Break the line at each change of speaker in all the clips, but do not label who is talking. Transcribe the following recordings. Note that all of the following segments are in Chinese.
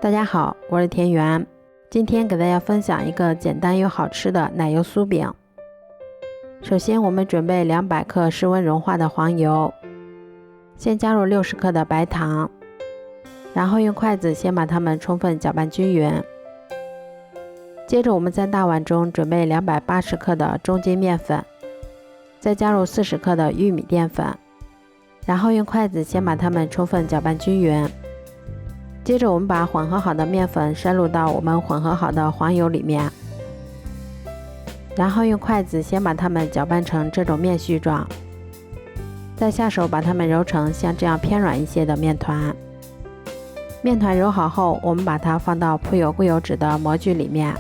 大家好，我是田园，今天给大家分享一个简单又好吃的奶油酥饼。首先我们准备200克室温融化的黄油，先加入60克的白糖，然后用筷子先把它们充分搅拌均匀。接着我们在大碗中准备280克的中筋面粉，再加入40克的玉米淀粉，然后用筷子先把它们充分搅拌均匀。接着我们把混合好的面粉渗入到我们混合好的黄油里面，然后用筷子先把它们搅拌成这种面絮状，再下手把它们揉成像这样偏软一些的面团。面团揉好后，我们把它放到铺有固有纸的模具里面，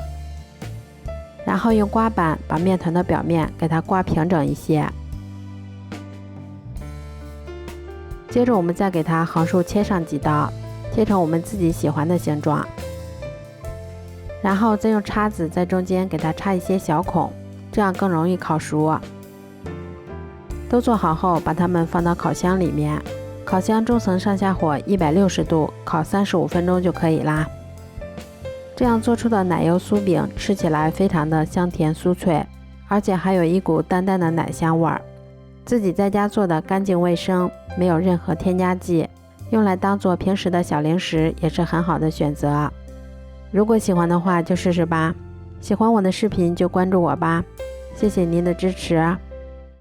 然后用刮板把面团的表面给它刮平整一些。接着我们再给它横竖切上几刀，切成我们自己喜欢的形状，然后再用叉子在中间给它插一些小孔，这样更容易烤熟。都做好后，把它们放到烤箱里面，烤箱中层上下火160度，烤35分钟就可以啦。这样做出的奶油酥饼吃起来非常的香甜酥脆，而且还有一股淡淡的奶香味儿。自己在家做的干净卫生，没有任何添加剂，用来当做平时的小零食也是很好的选择。如果喜欢的话就试试吧，喜欢我的视频就关注我吧，谢谢您的支持。